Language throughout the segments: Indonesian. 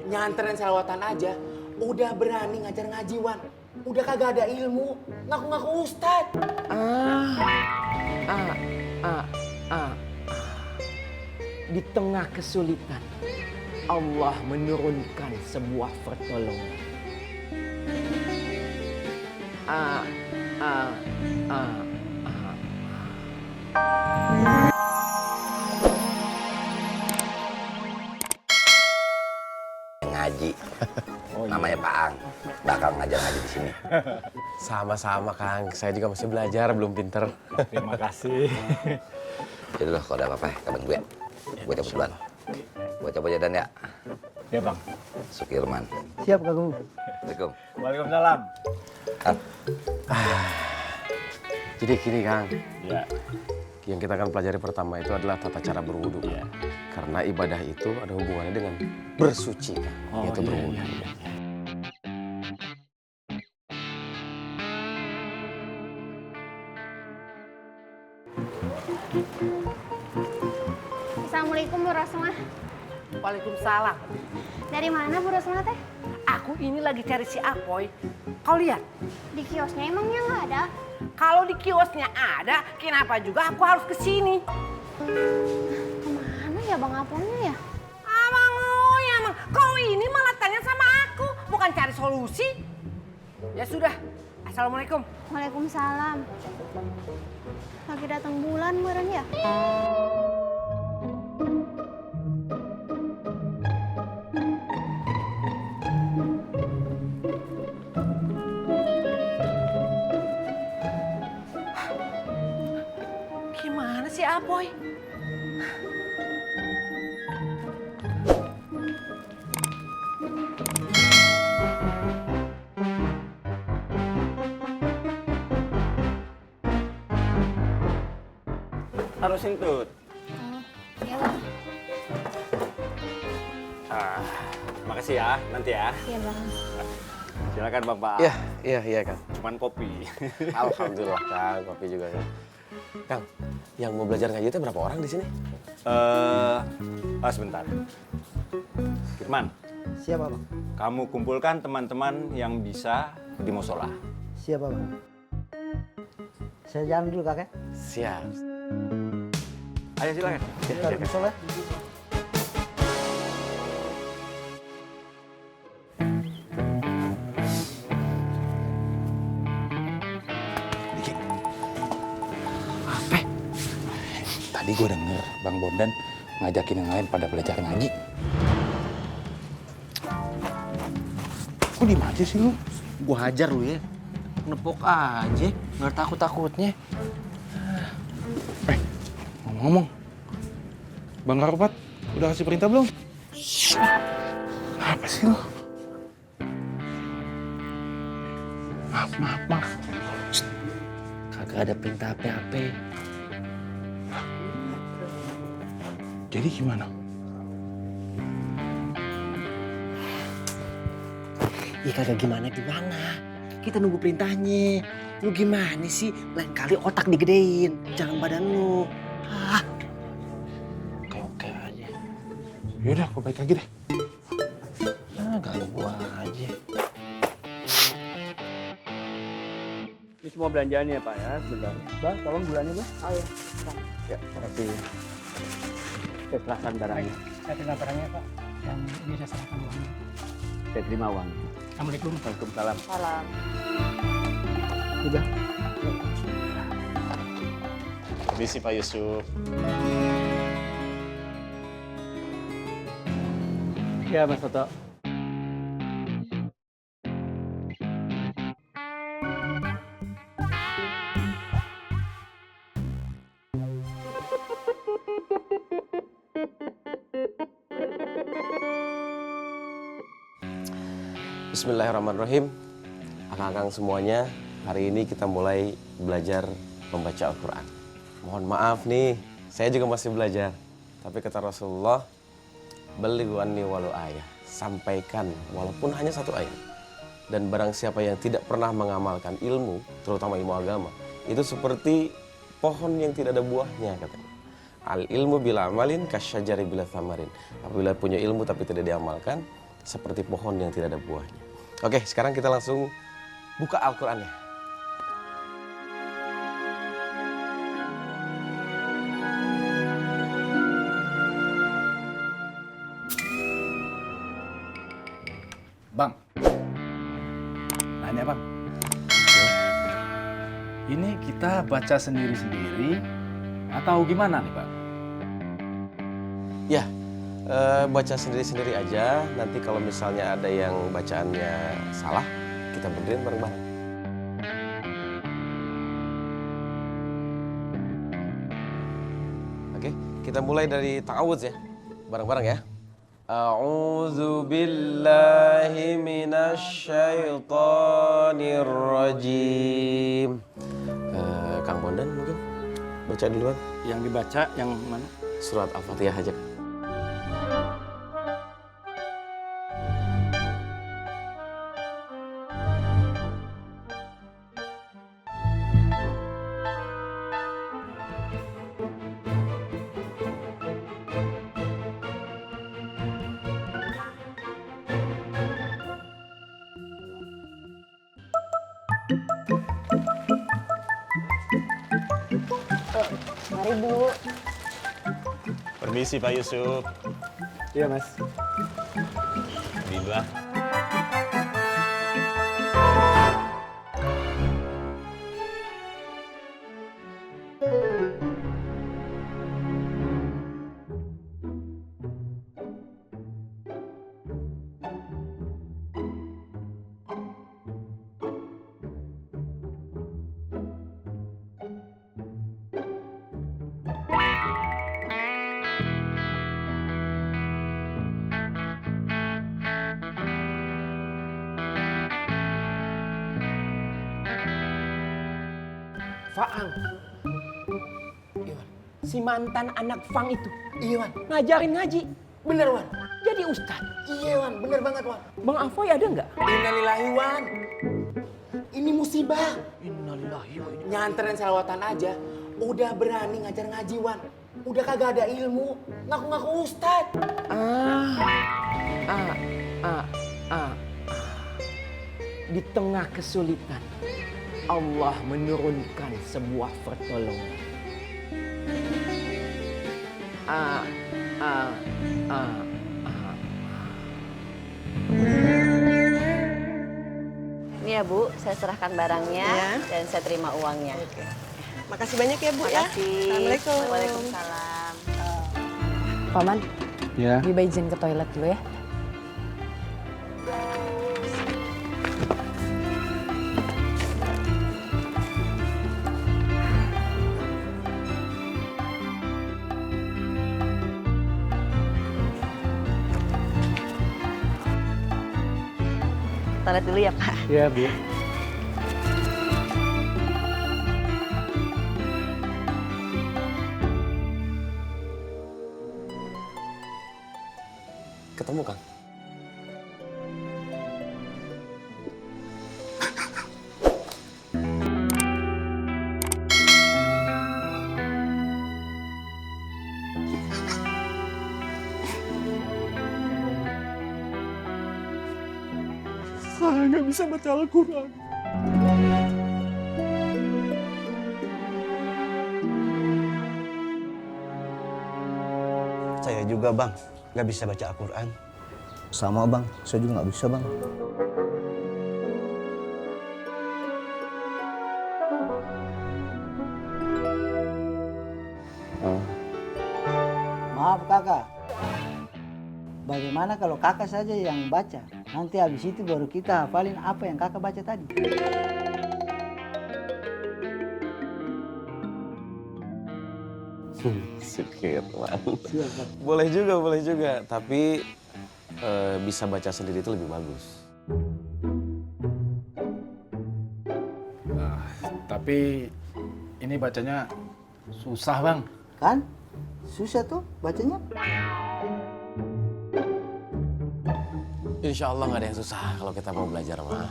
Nyanterin selawatan aja, udah berani ngajar ngajiwan. Udah kagak ada ilmu, ngaku-ngaku ustad. Di tengah kesulitan, Allah menurunkan sebuah pertolongan. Ngaji. Namanya Pak Ang. Bakal ngajar ngaji di sini. Sama-sama Kang, saya juga masih belajar, belum pinter. Terima kasih. Jadi loh, kalau ada apa-apa, kabarin gue. Gue cabut duluan. Gue cabut ya, Dan ya. Ya Bang. Sukirman. Siap Kang. Assalamualaikum. Waalaikumsalam. Kang. Jadi gini Kang, Ya. yang kita akan pelajari pertama itu adalah tata cara berwudu. Ya. Karena ibadah itu ada hubungannya dengan bersuci Kang, yaitu berwudu. Iya. Assalamualaikum Bu Rosmah. Waalaikumsalam. Dari mana Bu Rosmah teh? Aku ini lagi cari si Apoy. Kau lihat, Di kiosnya emangnya nggak ada? kalau di kiosnya ada, kenapa juga aku harus ke sini? Kemana ya Bang Apoynya ya? Abang, oh ya Bang, kau ini malah tanya sama aku, bukan cari solusi. Ya sudah, Assalamualaikum. Waalaikumsalam. Lagi datang bulan meren ya? Gimana sih Apoy? Harus intut. Iya Bang. Makasih ya, nanti ya. Iya Bang. Silakan Bang Pak. Iya Kang. Cuman kopi. Alhamdulillah Kang, kopi juga Kang. Kang, yang mau belajar ngaji itu berapa orang di sini? Sebentar. Firman, Siap Bang. kamu kumpulkan teman-teman yang bisa di musola. Siap Bang. Saya jalan dulu kakek. Siap. Ayo silakan. Kita di musola. Tadi gue denger Bang Bondan ngajakin yang lain pada belajar ngaji. Kok diem aja sih lu? Gua hajar lu ya. Nepok aja, nggak takut-takutnya. Ngomong-ngomong, Bang Karopat udah kasih perintah belum? Apa sih lu? Maaf. Kagak ada perintah apa-apa. Jadi gimana? Ya kagak gimana-gimana. Kita nunggu perintahnya. Lu gimana sih? Lain kali otak digedein, jangan badan lu. Oke aja. Yaudah, gue balik lagi deh. Ganggu gua aja. Ini semua belanjaannya Pak ya, sebentar. Bang, tolong bulannya Bang. Oh iya. Ya, makasih. Saya serahkan barangnya. Saya terima barangnya Pak, dan ini saya serahkan uangnya. Saya terima uang. Assalamualaikum. Waalaikumsalam. Salam. Udah. Permisi Pak Yusuf. Ya Mas Toto. Bismillahirrahmanirrahim. Akang-akang semuanya, hari ini kita mulai belajar membaca Al-Quran. Mohon maaf nih, saya juga masih belajar. Tapi kata Rasulullah, balighu anni walau ayah. Sampaikan walaupun hanya satu ayat. Dan barang siapa yang tidak pernah mengamalkan ilmu, terutama ilmu agama, itu seperti pohon yang tidak ada buahnya katanya. Al ilmu bila amalin kasyajari bila thamarin. Apabila punya ilmu tapi tidak diamalkan, seperti pohon yang tidak ada buahnya. Oke, sekarang kita langsung buka Al-Qur'annya. Bang, nanya bang. Ini kita baca sendiri-sendiri atau gimana nih bang? Ya, baca sendiri-sendiri aja. Nanti kalau misalnya ada yang bacaannya salah, kita benerin bareng-bareng. Oke, kita mulai dari ta'awudz ya. Bareng-bareng ya. A'udzu billahi minasy syaithanir rajim. Kang Bondan mungkin baca duluan. Yang dibaca yang mana? Surat Al-Fatihah aja. Mari Bu. Permisi Pak Yusuf. Iya Mas. Alhamdulillah. Faang. Si mantan anak Fang itu Iya Wan, ngajarin ngaji. bener Wan. Jadi ustad. Iya Wan, bener banget Wan. Bang Afoy ada nggak? Innalillahi Wan. Ini musibah. Innalillahi wa inna. Nyanterin salawatan aja, udah berani ngajar ngaji Wan. Udah kagak ada ilmu, ngaku-ngaku ustad. Di tengah kesulitan, Allah menurunkan sebuah pertolongan. Ini ya Bu, saya serahkan barangnya dan saya terima uangnya. Makasih banyak ya Bu ya. Assalamualaikum. Waalaikumsalam. Paman, Ya. Biba izin ke toilet dulu ya. Toilet dulu ya Pak. Iya Bu. Ketemu Kang. Saya nggak bisa baca Al-Quran. Saya juga bang, nggak bisa baca Al-Quran. Sama bang, saya juga nggak bisa bang. Maaf kakak. Bagaimana kalau kakak saja yang baca? Nanti habis itu baru kita hafalin apa yang kakak baca tadi. Syukurlah. Boleh juga. Tapi bisa baca sendiri itu lebih bagus. Tapi ini bacanya susah bang. Kan? Susah tuh bacanya. Insya Allah nggak ada yang susah kalau kita mau belajar mah.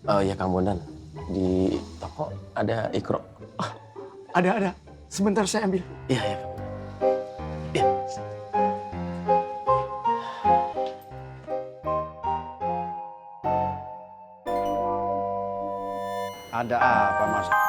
Oh iya Kang Bondan, di toko ada Iqra. Ada. Sebentar saya ambil. Iya. Ada apa, Mas?